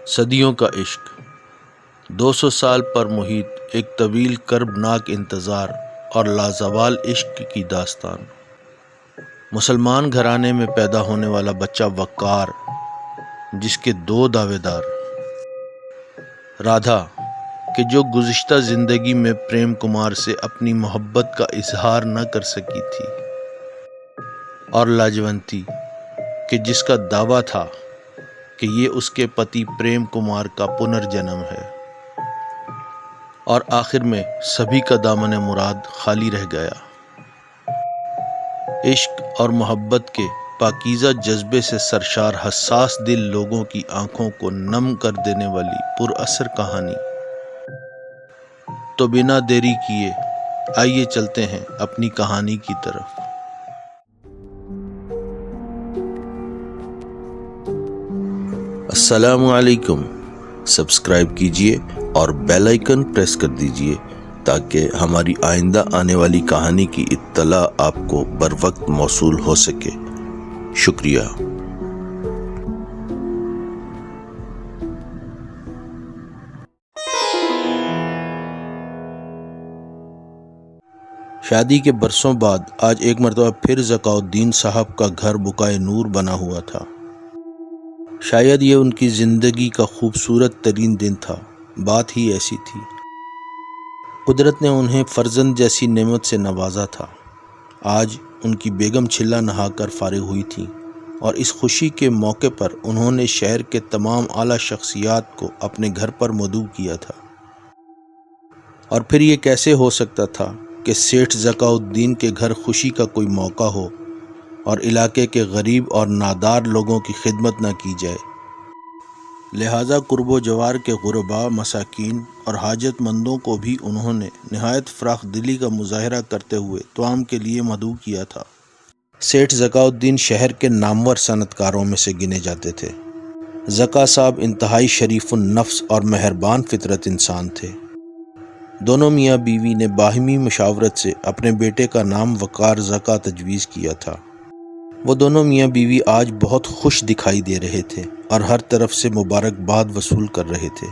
صدیوں کا عشق، 200 سال پر محیط ایک طویل کربناک انتظار اور لازوال عشق کی داستان۔ مسلمان گھرانے میں پیدا ہونے والا بچہ وقار، جس کے 2 دعوے دار، رادھا کہ جو گزشتہ زندگی میں پریم کمار سے اپنی محبت کا اظہار نہ کر سکی تھی، اور لاجونتی کہ جس کا دعویٰ تھا کہ یہ اس کے پتی پریم کمار کا پنرجنم ہے، اور آخر میں سبھی کا دامن مراد خالی رہ گیا۔ عشق اور محبت کے پاکیزہ جذبے سے سرشار حساس دل لوگوں کی آنکھوں کو نم کر دینے والی پر اثر کہانی۔ تو بنا دیری کیے آئیے چلتے ہیں اپنی کہانی کی طرف۔ السلام علیکم، سبسکرائب کیجئے اور بیل آئیکن پریس کر دیجئے تاکہ ہماری آئندہ آنے والی کہانی کی اطلاع آپ کو بر وقت موصول ہو سکے۔ شکریہ۔ شادی کے برسوں بعد آج ایک مرتبہ پھر ذکاء الدین صاحب کا گھر بقائے نور بنا ہوا تھا۔ شاید یہ ان کی زندگی کا خوبصورت ترین دن تھا۔ بات ہی ایسی تھی، قدرت نے انہیں فرزند جیسی نعمت سے نوازا تھا۔ آج ان کی بیگم چھلا نہا کر فارغ ہوئی تھیں اور اس خوشی کے موقع پر انہوں نے شہر کے تمام اعلیٰ شخصیات کو اپنے گھر پر مدعو کیا تھا۔ اور پھر یہ کیسے ہو سکتا تھا کہ سیٹھ ذکاء الدین کے گھر خوشی کا کوئی موقع ہو اور علاقے کے غریب اور نادار لوگوں کی خدمت نہ کی جائے۔ لہٰذا قرب و جوار کے غرباء، مساکین اور حاجت مندوں کو بھی انہوں نے نہایت فراخ دلی کا مظاہرہ کرتے ہوئے طعام کے لیے مدعو کیا تھا۔ سیٹھ ذکاء الدین شہر کے نامور صنعت کاروں میں سے گنے جاتے تھے۔ ذکا صاحب انتہائی شریف النفس اور مہربان فطرت انسان تھے۔ دونوں میاں بیوی نے باہمی مشاورت سے اپنے بیٹے کا نام وقار ذکا تجویز کیا تھا۔ وہ دونوں میاں بیوی آج بہت خوش دکھائی دے رہے تھے اور ہر طرف سے مبارکباد وصول کر رہے تھے۔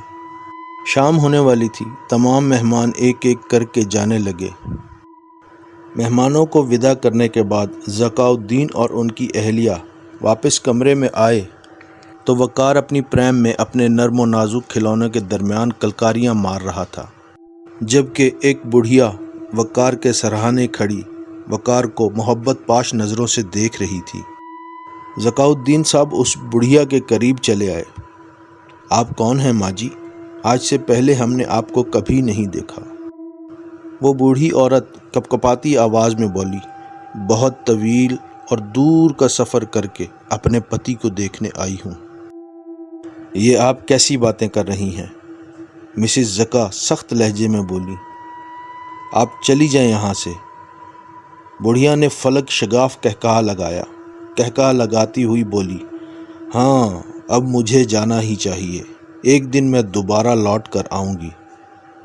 شام ہونے والی تھی، تمام مہمان ایک ایک کر کے جانے لگے۔ مہمانوں کو وداع کرنے کے بعد ذکاء الدین اور ان کی اہلیہ واپس کمرے میں آئے تو وقار اپنی پریم میں اپنے نرم و نازک کھلونوں کے درمیان کلکاریاں مار رہا تھا، جبکہ ایک بڑھیا وقار کے سرہانے کھڑی وقار کو محبت پاش نظروں سے دیکھ رہی تھی۔ ذکاء الدین صاحب اس بڑھیا کے قریب چلے آئے۔ آپ کون ہیں ماں جی؟ آج سے پہلے ہم نے آپ کو کبھی نہیں دیکھا۔ وہ بوڑھی عورت کپکپاتی آواز میں بولی، بہت طویل اور دور کا سفر کر کے اپنے پتی کو دیکھنے آئی ہوں۔ یہ آپ کیسی باتیں کر رہی ہیں؟ مسز ذکا سخت لہجے میں بولی۔ آپ چلی جائیں یہاں سے۔ بڑھیا نے فلک شگاف کہکہا لگاتی ہوئی بولی، ہاں اب مجھے جانا ہی چاہیے۔ ایک دن میں دوبارہ لوٹ کر آؤں گی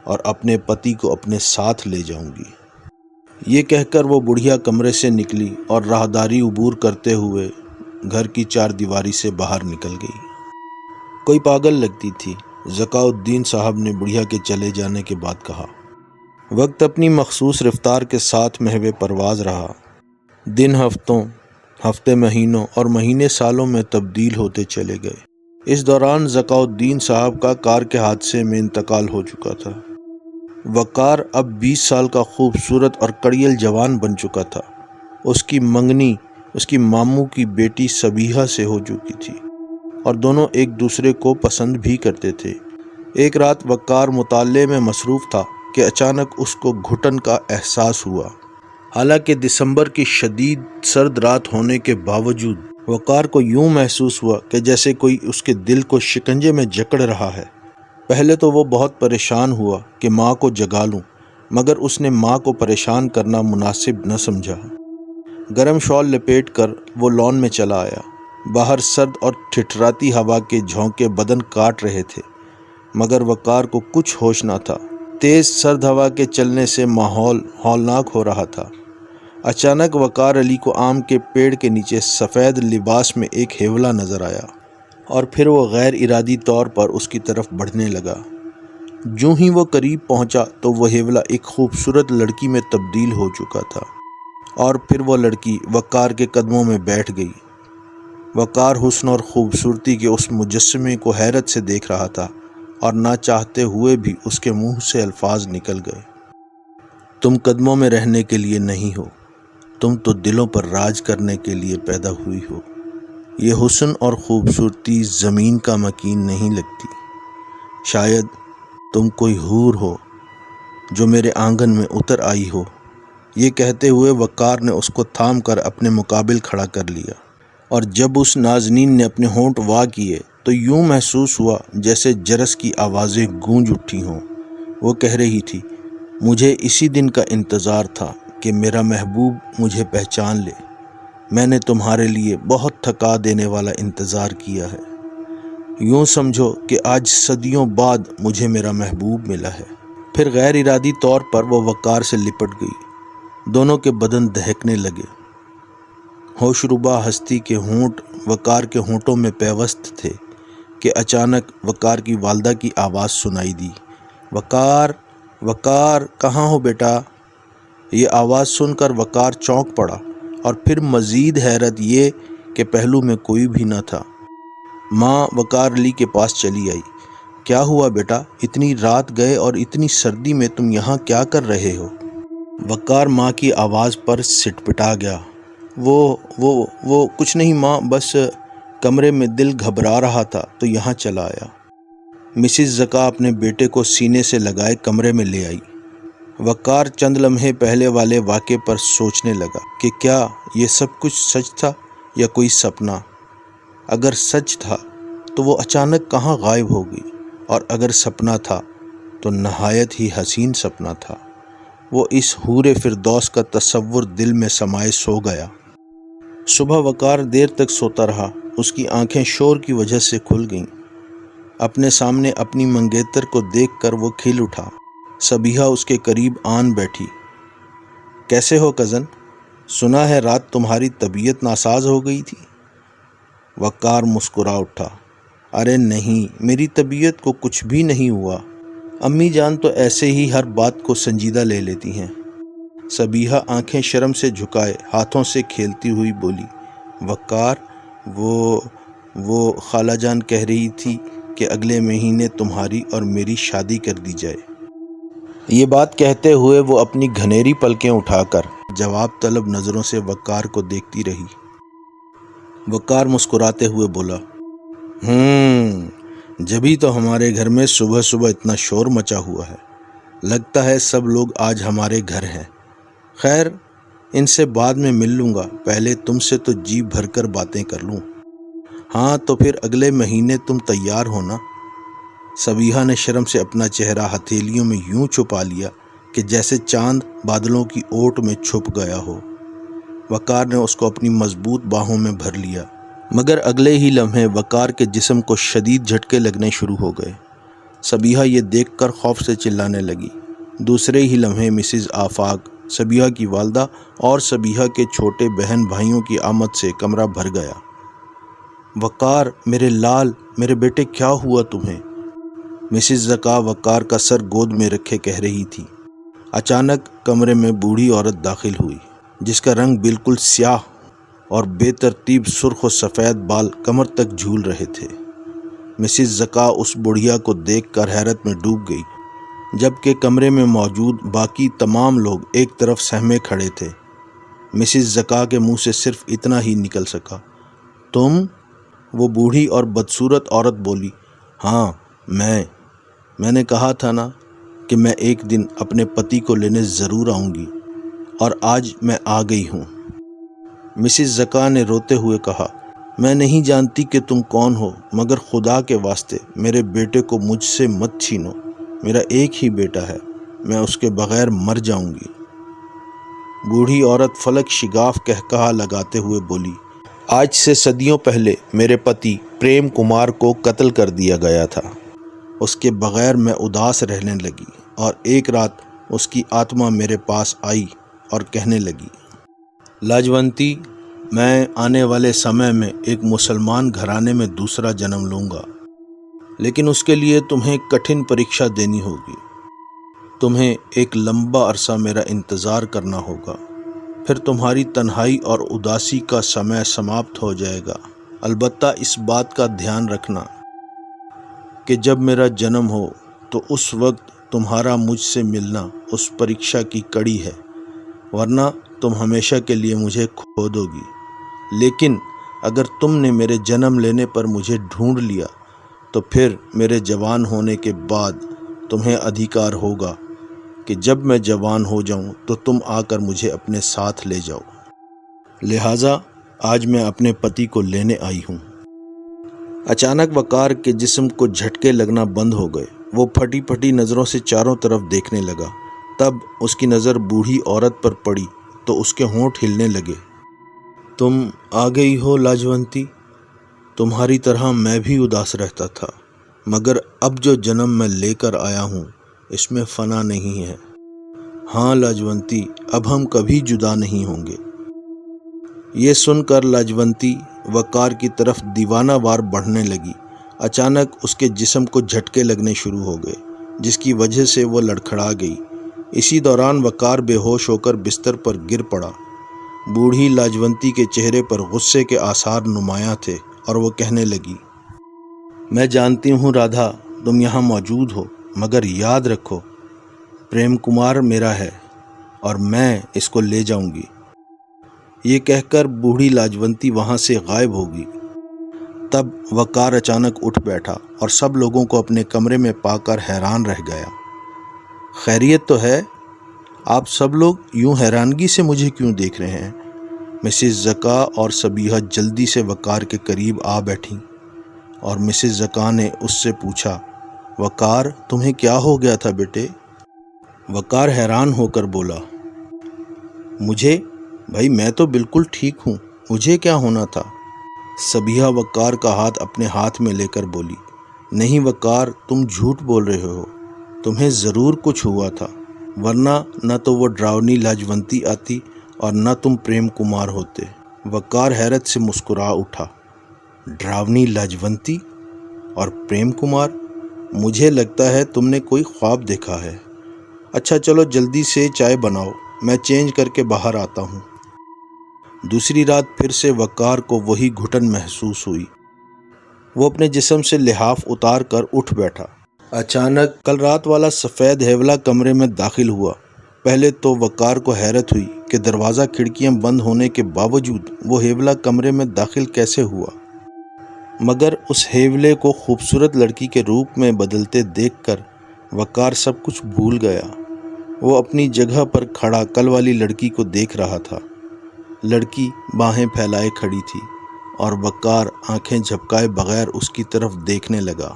اور اپنے پتی کو اپنے ساتھ لے جاؤں گی۔ یہ کہہ کر وہ بڑھیا کمرے سے نکلی اور راہداری عبور کرتے ہوئے گھر کی 4 دیواری سے باہر نکل گئی۔ کوئی پاگل لگتی تھی، ذکاء الدین صاحب نے بڑھیا کے چلے جانے کے بعد کہا۔ وقت اپنی مخصوص رفتار کے ساتھ محو پرواز رہا۔ دن ہفتوں، ہفتے مہینوں اور مہینے سالوں میں تبدیل ہوتے چلے گئے۔ اس دوران ذکاء الدین صاحب کا کار کے حادثے میں انتقال ہو چکا تھا۔ وقار اب 20 سال کا خوبصورت اور کڑیل جوان بن چکا تھا۔ اس کی منگنی اس کی ماموں کی بیٹی سبیحہ سے ہو چکی تھی اور دونوں ایک دوسرے کو پسند بھی کرتے تھے۔ ایک رات وقار مطالعے میں مصروف تھا کہ اچانک اس کو گھٹن کا احساس ہوا۔ حالانکہ دسمبر کی شدید سرد رات ہونے کے باوجود وقار کو یوں محسوس ہوا کہ جیسے کوئی اس کے دل کو شکنجے میں جکڑ رہا ہے۔ پہلے تو وہ بہت پریشان ہوا کہ ماں کو جگا لوں، مگر اس نے ماں کو پریشان کرنا مناسب نہ سمجھا۔ گرم شال لپیٹ کر وہ لان میں چلا آیا۔ باہر سرد اور ٹھٹھراتی ہوا کے جھونکے بدن کاٹ رہے تھے، مگر وقار کو کچھ ہوش نہ تھا۔ تیز سرد ہوا کے چلنے سے ماحول ہولناک ہو رہا تھا۔ اچانک وقار علی کو آم کے پیڑ کے نیچے سفید لباس میں ایک ہیولا نظر آیا۔ اور پھر وہ غیر ارادی طور پر اس کی طرف بڑھنے لگا۔ جو ہی وہ قریب پہنچا تو وہ ہیولا ایک خوبصورت لڑکی میں تبدیل ہو چکا تھا، اور پھر وہ لڑکی وقار کے قدموں میں بیٹھ گئی۔ وقار حسن اور خوبصورتی کے اس مجسمے کو حیرت سے دیکھ رہا تھا، اور نہ چاہتے ہوئے بھی اس کے منہ سے الفاظ نکل گئے۔ تم قدموں میں رہنے کے لیے نہیں ہو، تم تو دلوں پر راج کرنے کے لیے پیدا ہوئی ہو۔ یہ حسن اور خوبصورتی زمین کا مکین نہیں لگتی۔ شاید تم کوئی حور ہو جو میرے آنگن میں اتر آئی ہو۔ یہ کہتے ہوئے وقار نے اس کو تھام کر اپنے مقابل کھڑا کر لیا، اور جب اس نازنین نے اپنے ہونٹ وا کیے تو یوں محسوس ہوا جیسے جرس کی آوازیں گونج اٹھی ہوں۔ وہ کہہ رہی تھی، مجھے اسی دن کا انتظار تھا کہ میرا محبوب مجھے پہچان لے۔ میں نے تمہارے لیے بہت تھکا دینے والا انتظار کیا ہے۔ یوں سمجھو کہ آج صدیوں بعد مجھے میرا محبوب ملا ہے۔ پھر غیر ارادی طور پر وہ وقار سے لپٹ گئی۔ دونوں کے بدن دہکنے لگے۔ ہوشربا ہستی کے ہونٹ وقار کے ہونٹوں میں پیوست تھے کہ اچانک وقار کی والدہ کی آواز سنائی دی، وقار، وقار، کہاں ہو بیٹا؟ یہ آواز سن کر وقار چونک پڑا، اور پھر مزید حیرت یہ کہ پہلو میں کوئی بھی نہ تھا۔ ماں وقار علی کے پاس چلی آئی۔ کیا ہوا بیٹا؟ اتنی رات گئے اور اتنی سردی میں تم یہاں کیا کر رہے ہو؟ وقار ماں کی آواز پر سٹپٹا گیا۔ وہ کچھ نہیں ماں، بس کمرے میں دل گھبرا رہا تھا تو یہاں چلا آیا۔ مسز زکا اپنے بیٹے کو سینے سے لگائے کمرے میں لے آئی۔ وقار چند لمحے پہلے والے واقعے پر سوچنے لگا کہ کیا یہ سب کچھ سچ تھا یا کوئی سپنا؟ اگر سچ تھا تو وہ اچانک کہاں غائب ہو گئی، اور اگر سپنا تھا تو نہایت ہی حسین سپنا تھا۔ وہ اس حور فردوس کا تصور دل میں سمائے سو گیا۔ صبح وقار دیر تک سوتا رہا۔ اس کی آنکھیں شور کی وجہ سے کھل گئیں۔ اپنے سامنے اپنی منگیتر کو دیکھ کر وہ کھل اٹھا۔ صبیحہ اس کے قریب آن بیٹھی۔ کیسے ہو کزن؟ سنا ہے رات تمہاری طبیعت ناساز ہو گئی تھی۔ وقار مسکرا اٹھا، ارے نہیں، میری طبیعت کو کچھ بھی نہیں ہوا۔ امی جان تو ایسے ہی ہر بات کو سنجیدہ لے لیتی ہیں۔ صبیحہ آنکھیں شرم سے جھکائے ہاتھوں سے کھیلتی ہوئی بولی، وقار، وہ خالہ جان کہہ رہی تھی کہ اگلے مہینے تمہاری اور میری شادی کر دی جائے۔ یہ بات کہتے ہوئے وہ اپنی گھنیری پلکیں اٹھا کر جواب طلب نظروں سے وقار کو دیکھتی رہی۔ وقار مسکراتے ہوئے بولا، جبھی تو ہمارے گھر میں صبح صبح اتنا شور مچا ہوا ہے۔ لگتا ہے سب لوگ آج ہمارے گھر ہیں۔ خیر، ان سے بعد میں مل لوں گا، پہلے تم سے تو جی بھر کر باتیں کر لوں۔ ہاں تو پھر اگلے مہینے تم تیار ہونا۔ صبیحہ نے شرم سے اپنا چہرہ ہتھیلیوں میں یوں چھپا لیا کہ جیسے چاند بادلوں کی اوٹ میں چھپ گیا ہو۔ وقار نے اس کو اپنی مضبوط باہوں میں بھر لیا، مگر اگلے ہی لمحے وقار کے جسم کو شدید جھٹکے لگنے شروع ہو گئے۔ صبیحہ یہ دیکھ کر خوف سے چلانے لگی۔ دوسرے ہی لمحے مسز آفاق، صبیحہ کی والدہ اور صبیحہ کے چھوٹے بہن بھائیوں کی آمد سے کمرہ بھر گیا۔ وقار، میرے لال، میرے بیٹے، کیا ہوا تمہیں؟ مسز زکا وقار کا سر گود میں رکھے کہہ رہی تھی۔ اچانک کمرے میں بوڑھی عورت داخل ہوئی، جس کا رنگ بالکل سیاہ اور بے ترتیب سرخ و سفید بال کمر تک جھول رہے تھے۔ مسز زکا اس بڑھیا کو دیکھ کر حیرت میں ڈوب گئی، جبکہ کمرے میں موجود باقی تمام لوگ ایک طرف سہمے کھڑے تھے۔ مسز زکا کے منہ سے صرف اتنا ہی نکل سکا، تم؟ وہ بوڑھی اور بدصورت عورت بولی، ہاں میں نے کہا تھا نا کہ میں ایک دن اپنے پتی کو لینے ضرور آؤں گی، اور آج میں آ گئی ہوں۔ مسز زکا نے روتے ہوئے کہا، میں نہیں جانتی کہ تم کون ہو، مگر خدا کے واسطے میرے بیٹے کو مجھ سے مت چھینو۔ میرا ایک ہی بیٹا ہے، میں اس کے بغیر مر جاؤں گی۔ بوڑھی عورت فلک شگاف کہکہا لگاتے ہوئے بولی، آج سے صدیوں پہلے میرے پتی پریم کمار کو قتل کر دیا گیا تھا۔ اس کے بغیر میں اداس رہنے لگی، اور ایک رات اس کی آتما میرے پاس آئی اور کہنے لگی، لاجونتی، میں آنے والے سمے میں ایک مسلمان گھرانے میں دوسرا جنم لوں گا، لیکن اس کے لیے تمہیں کٹھن پریکشا دینی ہوگی۔ تمہیں ایک لمبا عرصہ میرا انتظار کرنا ہوگا، پھر تمہاری تنہائی اور اداسی کا سمے سماپت ہو جائے گا۔ البتہ اس بات کا دھیان رکھنا کہ جب میرا جنم ہو تو اس وقت تمہارا مجھ سے ملنا اس پریکشا کی کڑی ہے، ورنہ تم ہمیشہ کے لیے مجھے کھو دو گی۔ لیکن اگر تم نے میرے جنم لینے پر مجھے ڈھونڈ لیا تو پھر میرے جوان ہونے کے بعد تمہیں ادھیکار ہوگا کہ جب میں جوان ہو جاؤں تو تم آ کر مجھے اپنے ساتھ لے جاؤ۔ لہٰذا آج میں اپنے پتی کو لینے آئی ہوں۔ اچانک وقار کے جسم کو جھٹکے لگنا بند ہو گئے۔ وہ پھٹی پھٹی نظروں سے چاروں طرف دیکھنے لگا۔ تب اس کی نظر بوڑھی عورت پر پڑی تو اس کے ہونٹ ہلنے لگے۔ تم آ گئی ہو لاجونتی، تمہاری طرح میں بھی اداس رہتا تھا، مگر اب جو جنم میں لے کر آیا ہوں اس میں فنا نہیں ہے۔ ہاں لاجونتی، اب ہم کبھی جدا نہیں ہوں گے۔ یہ سن کر لاجونتی وقار کی طرف دیوانہ وار بڑھنے لگی۔ اچانک اس کے جسم کو جھٹکے لگنے شروع ہو گئے، جس کی وجہ سے وہ لڑکھڑا گئی۔ اسی دوران وقار بے ہوش ہو کر بستر پر گر پڑا۔ بوڑھی لاجونتی کے چہرے پر غصے کے آثار نمایاں تھے اور وہ کہنے لگی، میں جانتی ہوں رادھا تم یہاں موجود ہو، مگر یاد رکھو پریم کمار میرا ہے اور میں اس کو لے جاؤں گی۔ یہ کہہ کر بوڑھی لاجونتی وہاں سے غائب ہوگی۔ تب وقار اچانک اٹھ بیٹھا اور سب لوگوں کو اپنے کمرے میں پا کر حیران رہ گیا۔ خیریت تو ہے؟ آپ سب لوگ یوں حیرانگی سے مجھے کیوں دیکھ رہے ہیں؟ مسز زکا اور صبیحہ جلدی سے وقار کے قریب آ بیٹھیں اور مسز زکا نے اس سے پوچھا، وقار تمہیں کیا ہو گیا تھا بیٹے؟ وقار حیران ہو کر بولا، مجھے؟ بھائی میں تو بالکل ٹھیک ہوں، مجھے کیا ہونا تھا؟ صبیحہ وقار کا ہاتھ اپنے ہاتھ میں لے کر بولی، نہیں وقار تم جھوٹ بول رہے ہو، تمہیں ضرور کچھ ہوا تھا، ورنہ نہ تو وہ ڈراؤنی لاجونتی آتی اور نہ تم پریم کمار ہوتے۔ وقار حیرت سے مسکرا اٹھا، ڈراؤنی لاجونتی اور پریم کمار؟ مجھے لگتا ہے تم نے کوئی خواب دیکھا ہے۔ اچھا چلو جلدی سے چائے بناؤ، میں چینج کر کے باہر آتا ہوں۔ دوسری رات پھر سے وقار کو وہی گھٹن محسوس ہوئی۔ وہ اپنے جسم سے لحاف اتار کر اٹھ بیٹھا۔ اچانک کل رات والا سفید ہیولا کمرے میں داخل ہوا۔ پہلے تو وقار کو حیرت ہوئی کہ دروازہ کھڑکیاں بند ہونے کے باوجود وہ ہیولا کمرے میں داخل کیسے ہوا، مگر اس ہیولے کو خوبصورت لڑکی کے روپ میں بدلتے دیکھ کر وقار سب کچھ بھول گیا۔ وہ اپنی جگہ پر کھڑا کل والی لڑکی کو دیکھ رہا تھا۔ لڑکی باہیں پھیلائے کھڑی تھی اور وقار آنکھیں جھپکائے بغیر اس کی طرف دیکھنے لگا۔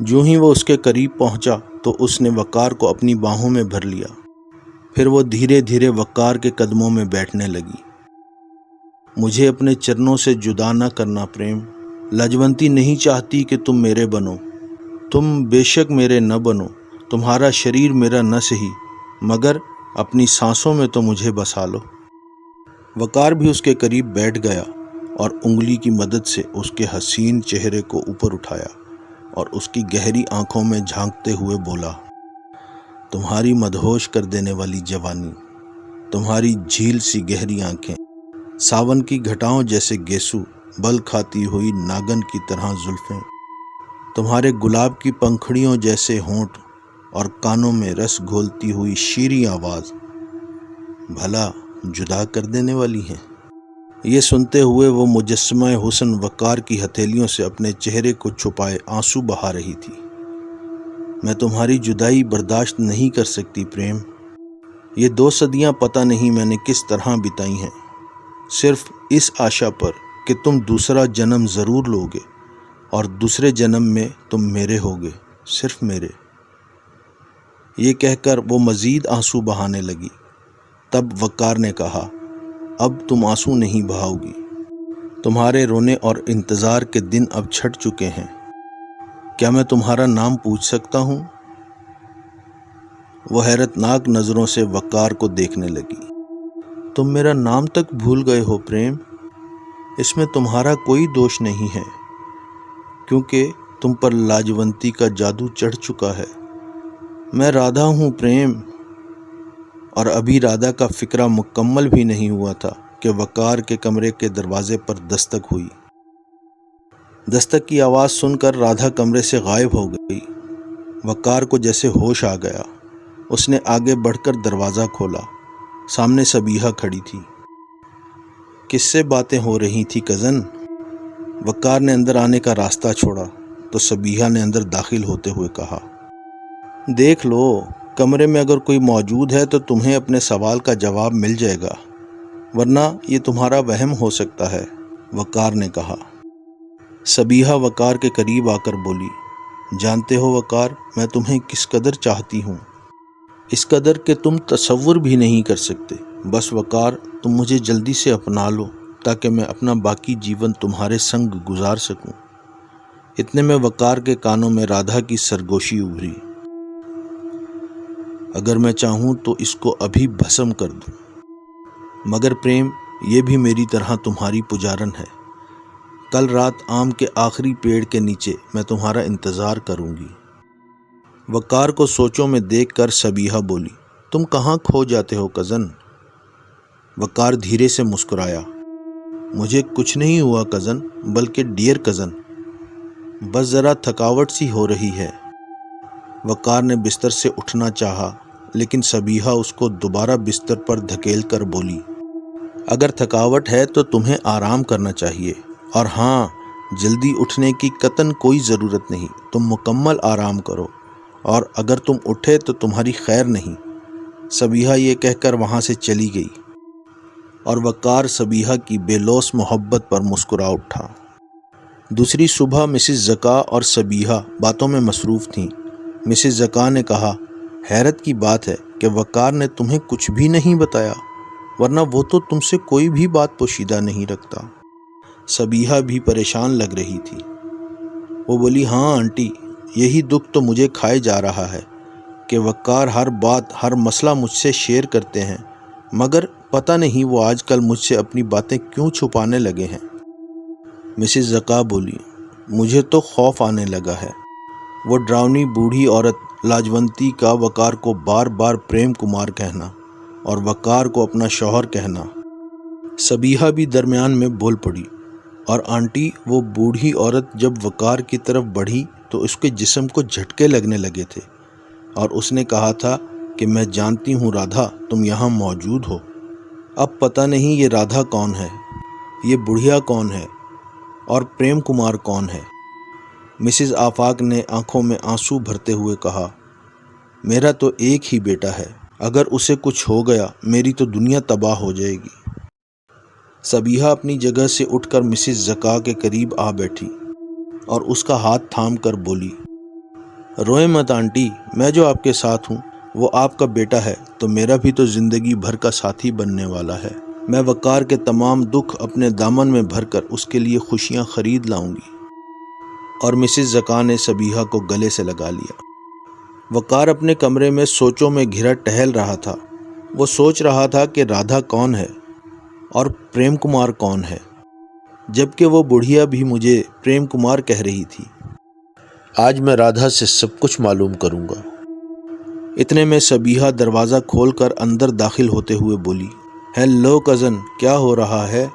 جو ہی وہ اس کے قریب پہنچا تو اس نے وقار کو اپنی باہوں میں بھر لیا۔ پھر وہ دھیرے دھیرے وقار کے قدموں میں بیٹھنے لگی۔ مجھے اپنے چرنوں سے جدا نہ کرنا پریم، لاجونتی نہیں چاہتی کہ تم میرے بنو، تم بے شک میرے نہ بنو، تمہارا شریر میرا نہ سہی، مگر اپنی سانسوں میں تو مجھے بسا لو۔ وقار بھی اس کے قریب بیٹھ گیا اور انگلی کی مدد سے اس کے حسین چہرے کو اوپر اٹھایا اور اس کی گہری آنکھوں میں جھانکتے ہوئے بولا، تمہاری مدہوش کر دینے والی جوانی، تمہاری جھیل سی گہری آنکھیں، ساون کی گھٹاؤں جیسے گیسو، بل کھاتی ہوئی ناگن کی طرح زلفیں، تمہارے گلاب کی پنکھڑیوں جیسے ہونٹ اور کانوں میں رس گھولتی ہوئی شیریں آواز، بھلا جدا کر دینے والی ہیں۔ یہ سنتے ہوئے وہ مجسمہ حسن وقار کی ہتھیلیوں سے اپنے چہرے کو چھپائے آنسو بہا رہی تھی۔ میں تمہاری جدائی برداشت نہیں کر سکتی پریم، یہ 2 صدیاں پتہ نہیں میں نے کس طرح بتائی ہیں، صرف اس آشا پر کہ تم دوسرا جنم ضرور لوگے اور دوسرے جنم میں تم میرے ہوگے، صرف میرے۔ یہ کہہ کر وہ مزید آنسو بہانے لگی۔ تب وقار نے کہا، اب تم آنسو نہیں بہاؤ گی، تمہارے رونے اور انتظار کے دن اب چھٹ چکے ہیں۔ کیا میں تمہارا نام پوچھ سکتا ہوں؟ وہ حیرت ناک نظروں سے وقار کو دیکھنے لگی۔ تم میرا نام تک بھول گئے ہو پریم؟ اس میں تمہارا کوئی دوش نہیں ہے، کیونکہ تم پر لاجونتی کا جادو چڑھ چکا ہے۔ میں رادھا ہوں پریم، اور ابھی رادھا کا فکرہ مکمل بھی نہیں ہوا تھا کہ وقار کے کمرے کے دروازے پر دستک ہوئی۔ دستک کی آواز سن کر رادھا کمرے سے غائب ہو گئی۔ وقار کو جیسے ہوش آ گیا، اس نے آگے بڑھ کر دروازہ کھولا۔ سامنے سبیحہ کھڑی تھی۔ کس سے باتیں ہو رہی تھی کزن؟ وقار نے اندر آنے کا راستہ چھوڑا تو سبیحہ نے اندر داخل ہوتے ہوئے کہا، دیکھ لو، کمرے میں اگر کوئی موجود ہے تو تمہیں اپنے سوال کا جواب مل جائے گا، ورنہ یہ تمہارا وہم ہو سکتا ہے، وقار نے کہا۔ سبیحہ وقار کے قریب آ کر بولی، جانتے ہو وقار، میں تمہیں کس قدر چاہتی ہوں، اس قدر کہ تم تصور بھی نہیں کر سکتے۔ بس وقار، تم مجھے جلدی سے اپنا لو تاکہ میں اپنا باقی جیون تمہارے سنگ گزار سکوں۔ اتنے میں وقار کے کانوں میں رادھا کی سرگوشی ابھری، اگر میں چاہوں تو اس کو ابھی بھسم کر دوں، مگر پریم، یہ بھی میری طرح تمہاری پجارن ہے۔ کل رات آم کے آخری پیڑ کے نیچے میں تمہارا انتظار کروں گی۔ وقار کو سوچوں میں دیکھ کر سبیحہ بولی، تم کہاں کھو جاتے ہو کزن؟ وقار دھیرے سے مسکرایا، مجھے کچھ نہیں ہوا کزن، بلکہ ڈیئر کزن، بس ذرا تھکاوٹ سی ہو رہی ہے۔ وقار نے بستر سے اٹھنا چاہا، لیکن سبیحہ اس کو دوبارہ بستر پر دھکیل کر بولی، اگر تھکاوٹ ہے تو تمہیں آرام کرنا چاہیے، اور ہاں، جلدی اٹھنے کی قطعاً کوئی ضرورت نہیں، تم مکمل آرام کرو، اور اگر تم اٹھے تو تمہاری خیر نہیں۔ سبیحہ یہ کہہ کر وہاں سے چلی گئی، اور وقار سبیحہ کی بے لوث محبت پر مسکرا اٹھا۔ دوسری صبح مسز زکا اور سبیحہ باتوں میں مصروف تھیں۔ مسز زکا نے کہا، حیرت کی بات ہے کہ وقار نے تمہیں کچھ بھی نہیں بتایا، ورنہ وہ تو تم سے کوئی بھی بات پوشیدہ نہیں رکھتا۔ سبیحہ بھی پریشان لگ رہی تھی۔ وہ بولی، ہاں آنٹی، یہی دکھ تو مجھے کھائے جا رہا ہے کہ وقار ہر بات، ہر مسئلہ مجھ سے شیئر کرتے ہیں، مگر پتہ نہیں وہ آج کل مجھ سے اپنی باتیں کیوں چھپانے لگے ہیں۔ مسز زکا بولی، مجھے تو خوف آنے لگا ہے۔ وہ ڈراؤنی بوڑھی عورت لاجونتی کا وقار کو بار بار پریم کمار کہنا اور وقار کو اپنا شوہر کہنا۔ سبیحہ بھی درمیان میں بول پڑی، اور آنٹی، وہ بوڑھی عورت جب وقار کی طرف بڑھی تو اس کے جسم کو جھٹکے لگنے لگے تھے، اور اس نے کہا تھا کہ میں جانتی ہوں رادھا، تم یہاں موجود ہو۔ اب پتہ نہیں یہ رادھا کون ہے، یہ بڑھیا کون ہے، اور پریم کمار کون ہے۔ مسز آفاق نے آنکھوں میں آنسو بھرتے ہوئے کہا، میرا تو ایک ہی بیٹا ہے، اگر اسے کچھ ہو گیا میری تو دنیا تباہ ہو جائے گی۔ سبیحہ اپنی جگہ سے اٹھ کر مسز زکا کے قریب آ بیٹھی اور اس کا ہاتھ تھام کر بولی، روئیں مت آنٹی، میں جو آپ کے ساتھ ہوں وہ آپ کا بیٹا ہے تو میرا بھی تو زندگی بھر کا ساتھی بننے والا ہے۔ میں وقار کے تمام دکھ اپنے دامن میں بھر کر اس کے لیے خوشیاں خرید لاؤں گی۔ اور مسز زکا نے سبیحہ کو گلے سے لگا لیا۔ وقار اپنے کمرے میں سوچوں میں گھرا ٹہل رہا تھا۔ وہ سوچ رہا تھا کہ رادھا کون ہے اور پریم کمار کون ہے، جبکہ وہ بڑھیا بھی مجھے پریم کمار کہہ رہی تھی۔ آج میں رادھا سے سب کچھ معلوم کروں گا۔ اتنے میں سبیحہ دروازہ کھول کر اندر داخل ہوتے ہوئے بولی، ہیلو کزن، کیا ہو رہا ہے؟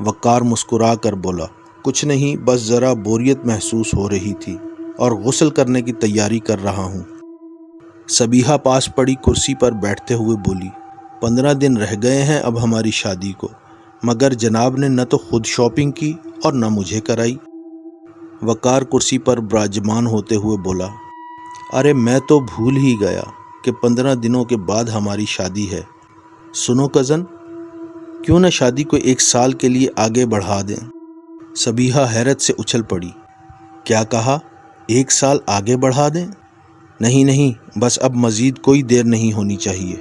وقار مسکرا کر بولا، کچھ نہیں، بس ذرا بوریت محسوس ہو رہی تھی اور غسل کرنے کی تیاری کر رہا ہوں۔ سبیحہ پاس پڑی کرسی پر بیٹھتے ہوئے بولی، 15 دن رہ گئے ہیں اب ہماری شادی کو، مگر جناب نے نہ تو خود شاپنگ کی اور نہ مجھے کرائی۔ وقار کرسی پر براجمان ہوتے ہوئے بولا، ارے میں تو بھول ہی گیا کہ 15 دنوں کے بعد ہماری شادی ہے۔ سنو کزن، کیوں نہ شادی کو 1 سال کے لیے آگے بڑھا دیں؟ سبیحہ حیرت سے اچھل پڑی، کیا کہا؟ 1 سال آگے بڑھا دیں؟ نہیں، بس اب مزید کوئی دیر نہیں ہونی چاہیے،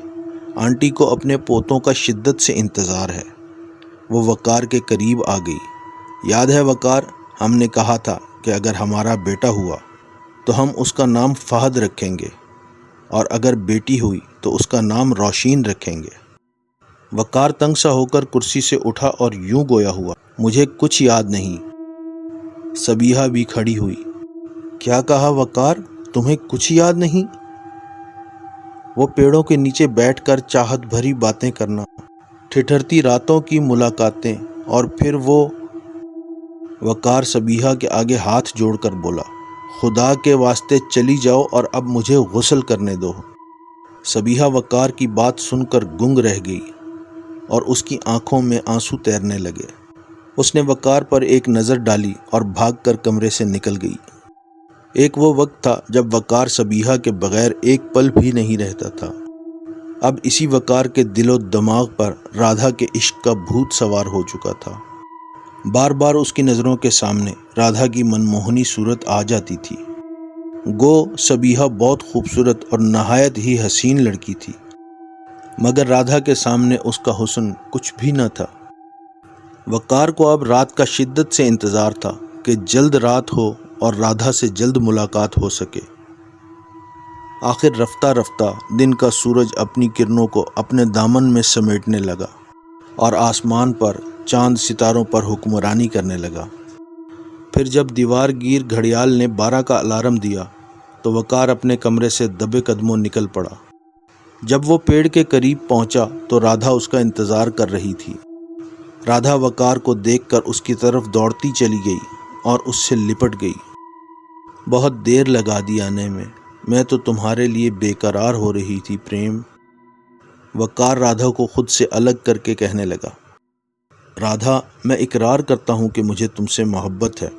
آنٹی کو اپنے پوتوں کا شدت سے انتظار ہے۔ وہ وقار کے قریب آ گئی، یاد ہے وقار، ہم نے کہا تھا کہ اگر ہمارا بیٹا ہوا تو ہم اس کا نام فہد رکھیں گے، اور اگر بیٹی ہوئی تو اس کا نام روشین رکھیں گے۔ وقار تنگ سا ہو کر کرسی سے اٹھا اور یوں گویا ہوا، مجھے کچھ یاد نہیں۔ صبیحہ بھی کھڑی ہوئی۔ کیا کہا وقار، تمہیں کچھ یاد نہیں؟ وہ پیڑوں کے نیچے بیٹھ کر چاہت بھری باتیں کرنا، ٹھٹھرتی راتوں کی ملاقاتیں، اور پھر وہ وقار صبیحہ کے آگے ہاتھ جوڑ کر بولا، خدا کے واسطے چلی جاؤ اور اب مجھے غسل کرنے دو۔ صبیحہ وقار کی بات سن کر گنگ رہ گئی اور اس کی آنکھوں میں آنسو تیرنے لگے۔ اس نے وقار پر ایک نظر ڈالی اور بھاگ کر کمرے سے نکل گئی۔ ایک وہ وقت تھا جب وقار صبیحہ کے بغیر ایک پل بھی نہیں رہتا تھا۔ اب اسی وقار کے دل و دماغ پر رادھا کے عشق کا بھوت سوار ہو چکا تھا۔ بار بار اس کی نظروں کے سامنے رادھا کی منموہنی صورت آ جاتی تھی۔ گو صبیحہ بہت خوبصورت اور نہایت ہی حسین لڑکی تھی، مگر رادھا کے سامنے اس کا حسن کچھ بھی نہ تھا۔ وقار کو اب رات کا شدت سے انتظار تھا کہ جلد رات ہو اور رادھا سے جلد ملاقات ہو سکے۔ آخر رفتہ رفتہ دن کا سورج اپنی کرنوں کو اپنے دامن میں سمیٹنے لگا اور آسمان پر چاند ستاروں پر حکمرانی کرنے لگا۔ پھر جب دیوار گیر گھڑیال نے 12 کا الارم دیا تو وقار اپنے کمرے سے دبے قدموں نکل پڑا۔ جب وہ پیڑ کے قریب پہنچا تو رادھا اس کا انتظار کر رہی تھی۔ رادھا وقار کو دیکھ کر اس کی طرف دوڑتی چلی گئی اور اس سے لپٹ گئی۔ بہت دیر لگا دی آنے میں تو تمہارے لیے بے قرار ہو رہی تھی پریم۔ وقار رادھا کو خود سے الگ کر کے کہنے لگا، رادھا، میں اقرار کرتا ہوں کہ مجھے تم سے محبت ہے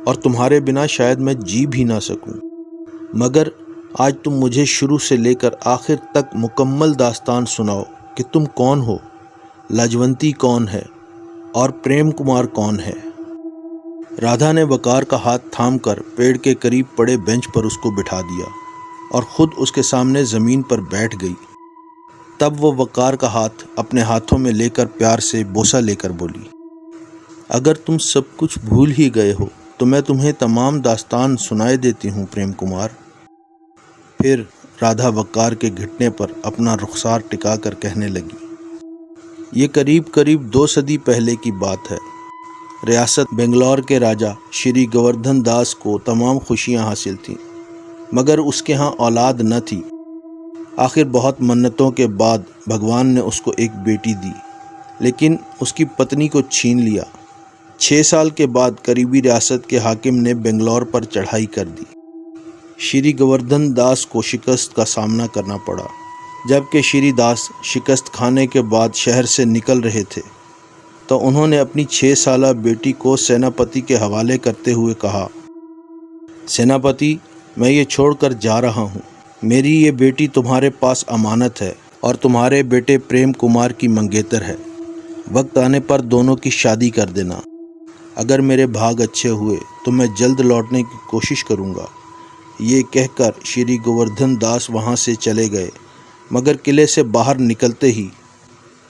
اور تمہارے بنا شاید میں جی بھی نہ سکوں، مگر آج تم مجھے شروع سے لے کر آخر تک مکمل داستان سناؤ کہ تم کون ہو، لاجونتی کون ہے اور پریم کمار کون ہے۔ رادھا نے وقار کا ہاتھ تھام کر پیڑ کے قریب پڑے بینچ پر اس کو بٹھا دیا اور خود اس کے سامنے زمین پر بیٹھ گئی۔ تب وہ وقار کا ہاتھ اپنے ہاتھوں میں لے کر پیار سے بوسہ لے کر بولی، اگر تم سب کچھ بھول ہی گئے ہو تو میں تمہیں تمام داستان سنائے دیتی ہوں پریم کمار۔ پھر رادھا وقار کے گھٹنے پر اپنا رخسار ٹکا کر کہنے لگی، یہ قریب 2 صدی پہلے کی بات ہے۔ ریاست بنگلور کے راجا شری گوردھن داس کو تمام خوشیاں حاصل تھیں، مگر اس کے ہاں اولاد نہ تھی۔ آخر بہت منتوں کے بعد بھگوان نے اس کو ایک بیٹی دی، لیکن اس کی پتنی کو چھین لیا۔ 6 سال کے بعد قریبی ریاست کے حاکم نے بنگلور پر چڑھائی کر دی۔ شری گوردھن داس کو شکست کا سامنا کرنا پڑا۔ جبکہ شری داس شکست کھانے کے بعد شہر سے نکل رہے تھے تو انہوں نے اپنی 6 سالہ بیٹی کو سیناپتی کے حوالے کرتے ہوئے کہا، سیناپتی، میں یہ چھوڑ کر جا رہا ہوں۔ میری یہ بیٹی تمہارے پاس امانت ہے اور تمہارے بیٹے پریم کمار کی منگیتر ہے۔ وقت آنے پر دونوں کی شادی کر دینا۔ اگر میرے بھاگ اچھے ہوئے تو میں جلد لوٹنے کی کوشش کروں گا۔ یہ کہہ کر شری گوردھن داس وہاں سے چلے گئے، مگر قلعے سے باہر نکلتے ہی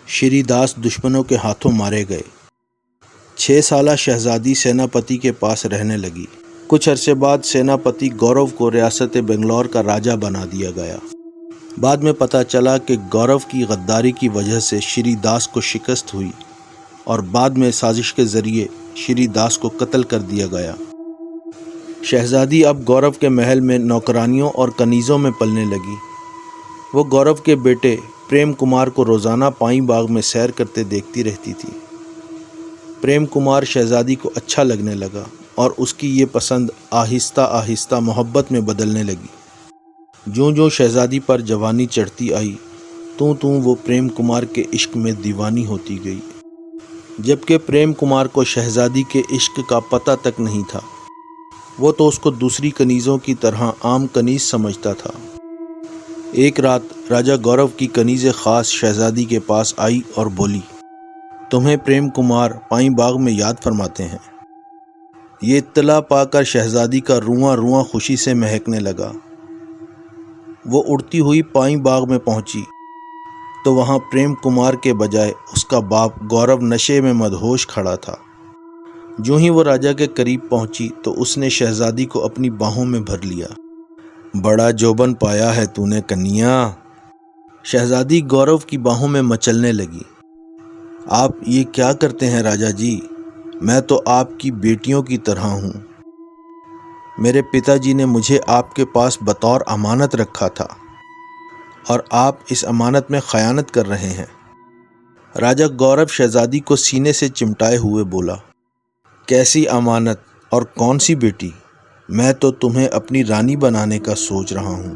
شری داس دشمنوں کے ہاتھوں مارے گئے۔ 6 سالہ شہزادی سیناپتی کے پاس رہنے لگی۔ کچھ عرصے بعد سیناپتی گورو کو ریاست بنگلور کا راجہ بنا دیا گیا۔ بعد میں پتہ چلا کہ گورو کی غداری کی وجہ سے شری داس کو شکست ہوئی اور بعد میں سازش کے ذریعے شری داس کو قتل کر دیا گیا۔ شہزادی اب گورو کے محل میں نوکرانیوں اور کنیزوں میں پلنے لگی۔ وہ گورو کے بیٹے پریم کمار کو روزانہ پائیں باغ میں سیر کرتے دیکھتی رہتی تھی۔ پریم کمار شہزادی کو اچھا لگنے لگا اور اس کی یہ پسند آہستہ آہستہ محبت میں بدلنے لگی۔ جوں شہزادی پر جوانی چڑھتی آئی توں وہ پریم کمار کے عشق میں دیوانی ہوتی گئی، جبکہ پریم کمار کو شہزادی کے عشق کا پتہ تک نہیں تھا۔ وہ تو اس کو دوسری کنیزوں کی طرح عام کنیز سمجھتا تھا۔ ایک رات راجہ گورو کی کنیز خاص شہزادی کے پاس آئی اور بولی، تمہیں پریم کمار پائیں باغ میں یاد فرماتے ہیں۔ یہ اطلاع پا کر شہزادی کا رواں خوشی سے مہکنے لگا۔ وہ اڑتی ہوئی پائیں باغ میں پہنچی تو وہاں پریم کمار کے بجائے اس کا باپ گورو نشے میں مدہوش کھڑا تھا۔ جو ہی وہ راجہ کے قریب پہنچی تو اس نے شہزادی کو اپنی باہوں میں بھر لیا۔ بڑا جوبن پایا ہے تو نے کنیا۔ شہزادی گورو کی باہوں میں مچلنے لگی۔ آپ یہ کیا کرتے ہیں راجا جی؟ میں تو آپ کی بیٹیوں کی طرح ہوں۔ میرے پتا جی نے مجھے آپ کے پاس بطور امانت رکھا تھا اور آپ اس امانت میں خیانت کر رہے ہیں۔ راجا گورو شہزادی کو سینے سے چمٹائے ہوئے بولا، کیسی امانت اور کون سی بیٹی؟ میں تو تمہیں اپنی رانی بنانے کا سوچ رہا ہوں۔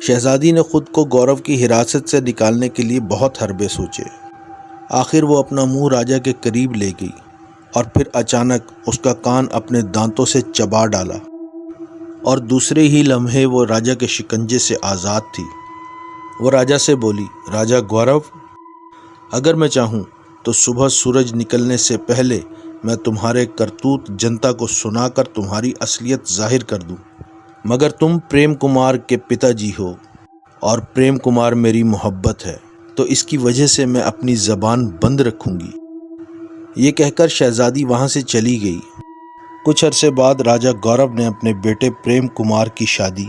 شہزادی نے خود کو گورو کی حراست سے نکالنے کے لیے بہت حربے سوچے۔ آخر وہ اپنا منہ راجا کے قریب لے گئی اور پھر اچانک اس کا کان اپنے دانتوں سے چبا ڈالا اور دوسرے ہی لمحے وہ راجا کے شکنجے سے آزاد تھی۔ وہ راجا سے بولی، راجا گورو، اگر میں چاہوں تو صبح سورج نکلنے سے پہلے میں تمہارے کرتوت جنتا کو سنا کر تمہاری اصلیت ظاہر کر دوں، مگر تم پریم کمار کے پتا جی ہو اور پریم کمار میری محبت ہے، تو اس کی وجہ سے میں اپنی زبان بند رکھوں گی۔ یہ کہہ کر شہزادی وہاں سے چلی گئی۔ کچھ عرصے بعد راجا گورو نے اپنے بیٹے پریم کمار کی شادی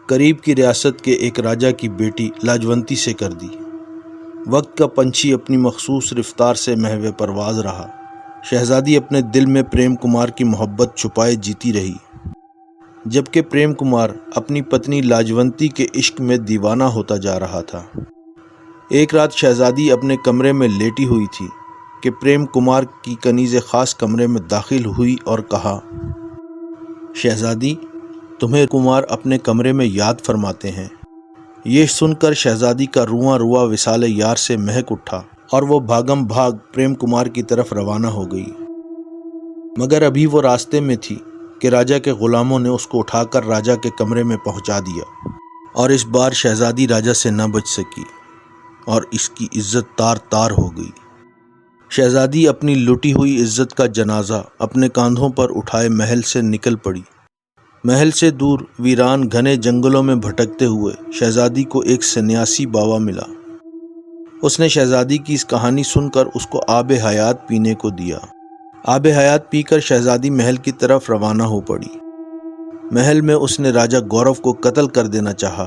قریب کی ریاست کے ایک راجا کی بیٹی لاجونتی سے کر دی۔ وقت کا پنچھی اپنی مخصوص رفتار سے محو پرواز رہا۔ شہزادی اپنے دل میں پریم کمار کی محبت چھپائے جیتی رہی، جبکہ پریم کمار اپنی پتنی لاجونتی کے عشق میں دیوانہ ہوتا جا رہا تھا۔ ایک رات شہزادی اپنے کمرے میں لیٹی ہوئی تھی کہ پریم کمار کی کنیز خاص کمرے میں داخل ہوئی اور کہا، شہزادی، تمہیں کمار اپنے کمرے میں یاد فرماتے ہیں۔ یہ سن کر شہزادی کا رواں رواں وصال یار سے مہک اٹھا اور وہ بھاگم بھاگ پریم کمار کی طرف روانہ ہو گئی، مگر ابھی وہ راستے میں تھی کہ راجا کے غلاموں نے اس کو اٹھا کر راجا کے کمرے میں پہنچا دیا، اور اس بار شہزادی راجا سے نہ بچ سکی اور اس کی عزت تار تار ہو گئی۔ شہزادی اپنی لٹی ہوئی عزت کا جنازہ اپنے کاندھوں پر اٹھائے محل سے نکل پڑی۔ محل سے دور ویران گھنے جنگلوں میں بھٹکتے ہوئے شہزادی کو ایک سنیاسی بابا ملا۔ اس نے شہزادی کی اس کہانی سن کر اس کو آب حیات پینے کو دیا۔ آب حیات پی کر شہزادی محل کی طرف روانہ ہو پڑی۔ محل میں اس نے راجا گورو کو قتل کر دینا چاہا،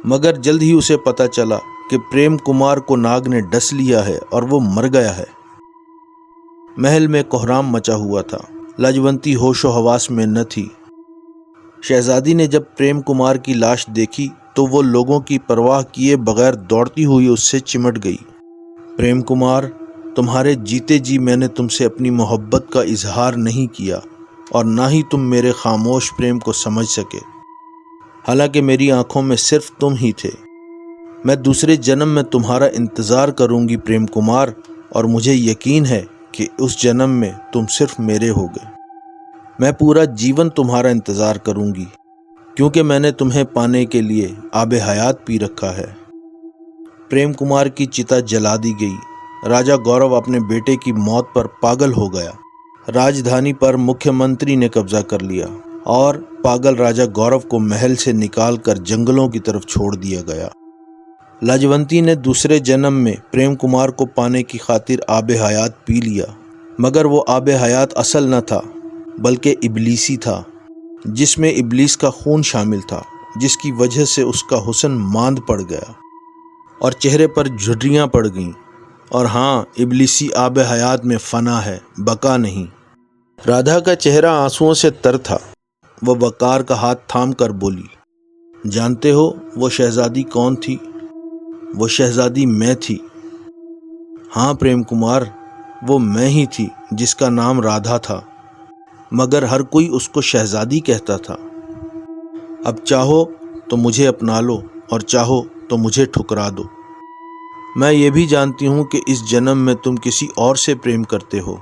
مگر جلد ہی اسے پتہ چلا کہ پریم کمار کو ناگ نے ڈس لیا ہے اور وہ مر گیا ہے۔ محل میں کوہرام مچا ہوا تھا، لاجونتی ہوش و حواس میں نہ تھی۔ شہزادی نے جب پریم کمار کی لاش دیکھی تو وہ لوگوں کی پرواہ کیے بغیر دوڑتی ہوئی اس سے چمٹ گئی۔ پریم کمار، تمہارے جیتے جی میں نے تم سے اپنی محبت کا اظہار نہیں کیا اور نہ ہی تم میرے خاموش پریم کو سمجھ سکے، حالانکہ میری آنکھوں میں صرف تم ہی تھے۔ میں دوسرے جنم میں تمہارا انتظار کروں گی پریم کمار، اور مجھے یقین ہے کہ اس جنم میں تم صرف میرے ہوگے۔ میں پورا جیون تمہارا انتظار کروں گی، کیونکہ میں نے تمہیں پانے کے لیے آب حیات پی رکھا ہے۔ پریم کمار کی چتا جلا دی گئی۔ راجا گورو اپنے بیٹے کی موت پر پاگل ہو گیا۔ راجدھانی پر مکھیہ منتری نے قبضہ کر لیا اور پاگل راجا گورو کو محل سے نکال کر جنگلوں کی طرف چھوڑ دیا گیا۔ لاجونتی نے دوسرے جنم میں پریم کمار کو پانے کی خاطر آب حیات پی لیا، مگر وہ آب حیات اصل نہ تھا بلکہ ابلیسی تھا، جس میں ابلیس کا خون شامل تھا، جس کی وجہ سے اس کا حسن ماند پڑ گیا اور چہرے پر جھرریاں پڑ گئیں۔ اور ہاں، ابلیسی آب حیات میں فنا ہے، بقا نہیں۔ رادھا کا چہرہ آنسوؤں سے تر تھا۔ وہ وقار کا ہاتھ تھام کر بولی، جانتے ہو وہ شہزادی کون تھی؟ وہ شہزادی میں تھی۔ ہاں پریم کمار، وہ میں ہی تھی جس کا نام رادھا تھا، مگر ہر کوئی اس کو شہزادی کہتا تھا۔ اب چاہو تو مجھے اپنا لو اور چاہو تو مجھے ٹھکرا دو۔ میں یہ بھی جانتی ہوں کہ اس جنم میں تم کسی اور سے پریم کرتے ہو۔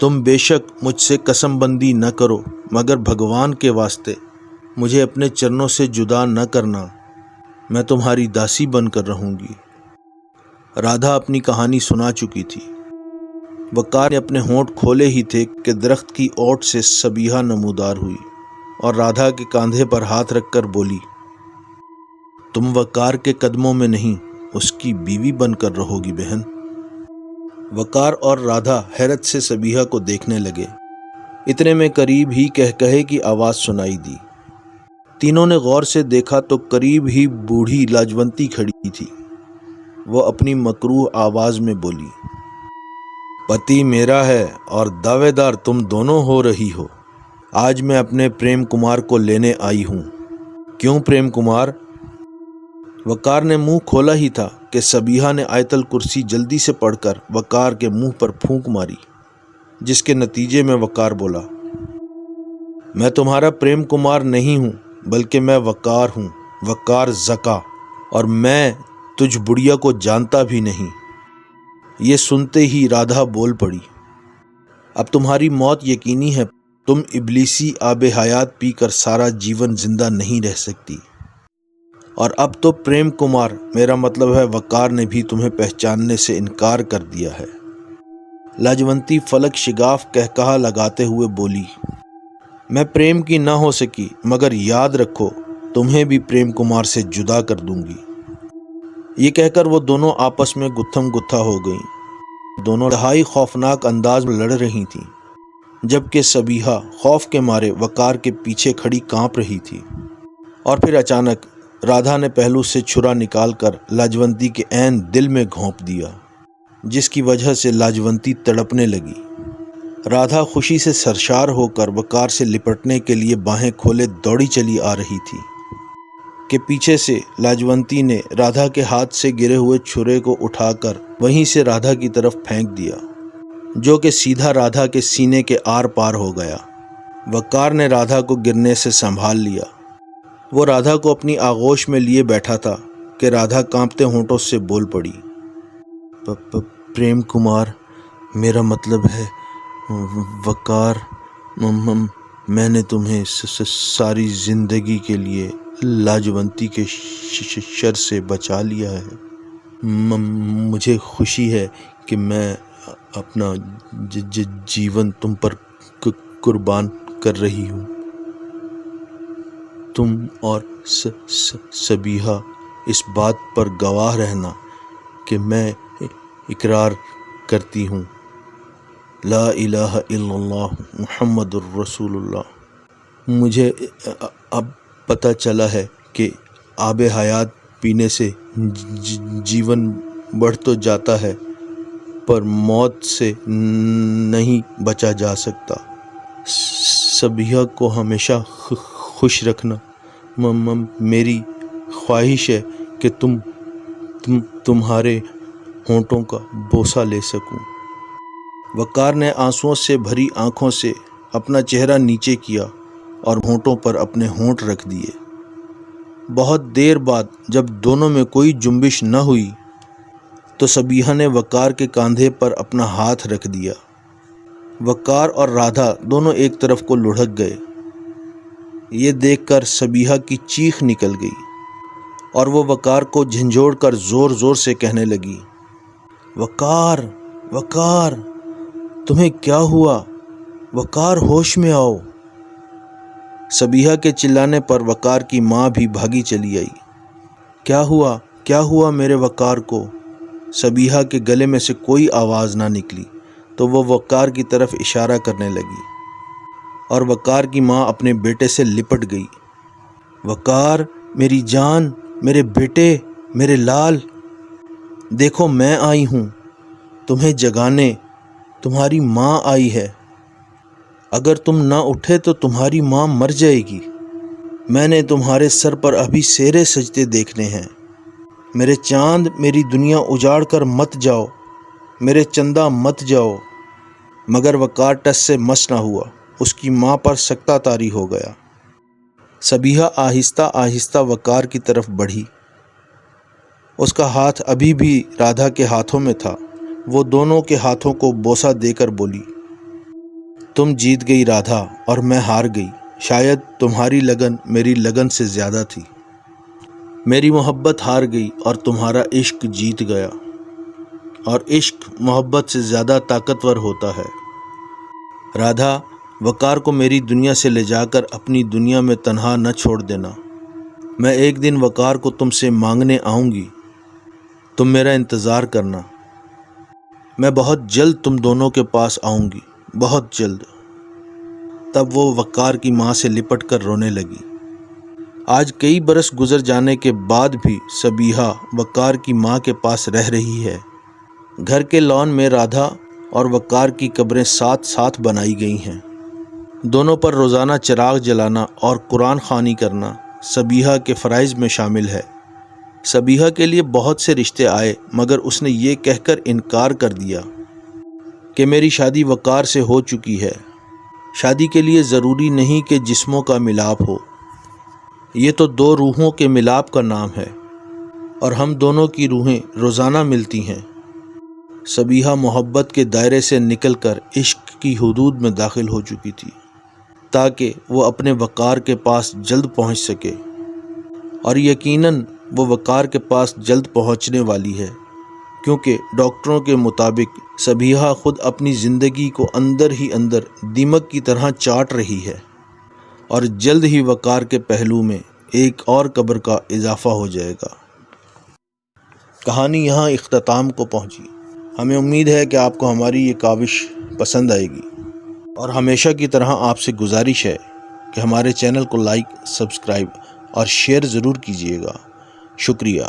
تم بے شک مجھ سے قسم بندی نہ کرو، مگر بھگوان کے واسطے مجھے اپنے چرنوں سے جدا نہ کرنا، میں تمہاری داسی بن کر رہوں گی۔ رادھا اپنی کہانی سنا چکی تھی۔ وقار نے اپنے ہونٹ کھولے ہی تھے کہ درخت کی اوٹ سے سبیہا نمودار ہوئی اور رادھا کے کاندھے پر ہاتھ رکھ کر بولی، تم وقار کے قدموں میں نہیں، اس کی بیوی بن کر رہو گی بہن۔ وقار اور رادھا حیرت سے سبیہا کو دیکھنے لگے۔ اتنے میں قریب ہی کہے کی آواز سنائی دی۔ تینوں نے غور سے دیکھا تو قریب ہی بوڑھی لاجونتی کھڑی تھی۔ وہ اپنی مکروہ آواز میں بولی، پتی میرا ہے اور دعوے دار تم دونوں ہو رہی ہو۔ آج میں اپنے پریم کمار کو لینے آئی ہوں۔ کیوں پریم کمار؟ وقار نے منہ کھولا ہی تھا کہ سبیحہ نے آیت الکرسی جلدی سے پڑھ کر وقار کے منہ پر پھونک ماری، جس کے نتیجے میں وقار بولا، میں تمہارا پریم کمار نہیں ہوں، بلکہ میں وقار ہوں، وقار زکا، اور میں تجھ بڑھیا کو جانتا بھی نہیں۔ یہ سنتے ہی رادھا بول پڑی، اب تمہاری موت یقینی ہے، تم ابلیسی آب حیات پی کر سارا جیون زندہ نہیں رہ سکتی، اور اب تو پریم کمار، میرا مطلب ہے وقار نے بھی تمہیں پہچاننے سے انکار کر دیا ہے۔ لاجونتی فلک شگاف کہکہا لگاتے ہوئے بولی، میں پریم کی نہ ہو سکی، مگر یاد رکھو تمہیں بھی پریم کمار سے جدا کر دوں گی۔ یہ کہہ کر وہ دونوں آپس میں گتھم گتھا ہو گئیں۔ دونوں انتہائی خوفناک انداز میں لڑ رہی تھیں، جبکہ سبیحہ خوف کے مارے وقار کے پیچھے کھڑی کانپ رہی تھی۔ اور پھر اچانک رادھا نے پہلو سے چھرا نکال کر لاجونتی کے عین دل میں گھونپ دیا، جس کی وجہ سے لاجونتی تڑپنے لگی۔ رادھا خوشی سے سرشار ہو کر وقار سے لپٹنے کے لیے باہیں کھولے دوڑی چلی آ رہی تھی کہ پیچھے سے لاجونتی نے رادھا کے ہاتھ سے گرے ہوئے چھرے کو اٹھا کر وہیں سے رادھا کی طرف پھینک دیا، جو کہ سیدھا رادھا کے سینے کے آر پار ہو گیا۔ وقار نے رادھا کو گرنے سے سنبھال لیا۔ وہ رادھا کو اپنی آغوش میں لیے بیٹھا تھا کہ رادھا کانپتے ہونٹوں سے بول پڑی، پریم کمار، میرا مطلب ہے وقار، میں نے تمہیں ساری زندگی کے لیے لاجونتی کے شر سے بچا لیا ہے۔ مجھے خوشی ہے کہ میں اپنا جیون تم پر قربان کر رہی ہوں۔ تم اور سبیحہ اس بات پر گواہ رہنا کہ میں اقرار کرتی ہوں، لا الہ الا اللہ محمد الرسول اللہ۔ مجھے اب پتہ چلا ہے کہ آب حیات پینے سے جیون بڑھ تو جاتا ہے، پر موت سے نہیں بچا جا سکتا۔ سبیحہ کو ہمیشہ خوش رکھنا۔ میری خواہش ہے کہ تمہارے ہونٹوں کا بوسہ لے سکوں۔ وقار نے آنسوؤں سے بھری آنکھوں سے اپنا چہرہ نیچے کیا اور ہونٹوں پر اپنے ہونٹ رکھ دیے۔ بہت دیر بعد جب دونوں میں کوئی جنبش نہ ہوئی تو سبیحہ نے وقار کے کاندھے پر اپنا ہاتھ رکھ دیا۔ وقار اور رادھا دونوں ایک طرف کو لڑھک گئے۔ یہ دیکھ کر سبیحہ کی چیخ نکل گئی اور وہ وقار کو جھنجھوڑ کر زور زور سے کہنے لگی، وقار، وقار، تمہیں کیا ہوا؟ وقار، ہوش میں آؤ۔ سبیحہ کے چلانے پر وقار کی ماں بھی بھاگی چلی آئی۔ کیا ہوا؟ کیا ہوا میرے وقار کو؟ سبیحہ کے گلے میں سے کوئی آواز نہ نکلی تو وہ وقار کی طرف اشارہ کرنے لگی، اور وقار کی ماں اپنے بیٹے سے لپٹ گئی۔ وقار، میری جان، میرے بیٹے، میرے لال، دیکھو میں آئی ہوں تمہیں جگانے، تمہاری ماں آئی ہے۔ اگر تم نہ اٹھے تو تمہاری ماں مر جائے گی۔ میں نے تمہارے سر پر ابھی سیرے سجدے دیکھنے ہیں۔ میرے چاند، میری دنیا اجاڑ کر مت جاؤ، میرے چندہ مت جاؤ۔ مگر وقار ٹس سے مس نہ ہوا، اس کی ماں پر سکتہ طاری ہو گیا۔ سبیحہ آہستہ آہستہ وقار کی طرف بڑھی۔ اس کا ہاتھ ابھی بھی رادھا کے ہاتھوں میں تھا۔ وہ دونوں کے ہاتھوں کو بوسہ دے کر بولی، تم جیت گئی رادھا اور میں ہار گئی۔ شاید تمہاری لگن میری لگن سے زیادہ تھی۔ میری محبت ہار گئی اور تمہارا عشق جیت گیا، اور عشق محبت سے زیادہ طاقتور ہوتا ہے۔ رادھا، وقار کو میری دنیا سے لے جا کر اپنی دنیا میں تنہا نہ چھوڑ دینا۔ میں ایک دن وقار کو تم سے مانگنے آؤں گی، تم میرا انتظار کرنا۔ میں بہت جلد تم دونوں کے پاس آؤں گی، بہت جلد۔ تب وہ وقار کی ماں سے لپٹ کر رونے لگی۔ آج کئی برس گزر جانے کے بعد بھی سبیحہ وقار کی ماں کے پاس رہ رہی ہے۔ گھر کے لان میں رادھا اور وقار کی قبریں ساتھ ساتھ بنائی گئی ہیں۔ دونوں پر روزانہ چراغ جلانا اور قرآن خوانی کرنا سبیحہ کے فرائض میں شامل ہے۔ سبیحہ کے لیے بہت سے رشتے آئے، مگر اس نے یہ کہہ کر انکار کر دیا کہ میری شادی وقار سے ہو چکی ہے۔ شادی کے لیے ضروری نہیں کہ جسموں کا ملاپ ہو، یہ تو دو روحوں کے ملاپ کا نام ہے، اور ہم دونوں کی روحیں روزانہ ملتی ہیں۔ سبیحہ محبت کے دائرے سے نکل کر عشق کی حدود میں داخل ہو چکی تھی، تاکہ وہ اپنے وقار کے پاس جلد پہنچ سکے، اور یقیناً وہ وقار کے پاس جلد پہنچنے والی ہے، کیونکہ ڈاکٹروں کے مطابق سبیحہ خود اپنی زندگی کو اندر ہی اندر دیمک کی طرح چاٹ رہی ہے، اور جلد ہی وقار کے پہلو میں ایک اور قبر کا اضافہ ہو جائے گا۔ کہانی یہاں اختتام کو پہنچی۔ ہمیں امید ہے کہ آپ کو ہماری یہ کاوش پسند آئے گی، اور ہمیشہ کی طرح آپ سے گزارش ہے کہ ہمارے چینل کو لائک، سبسکرائب اور شیئر ضرور کیجیے گا۔ شکریہ۔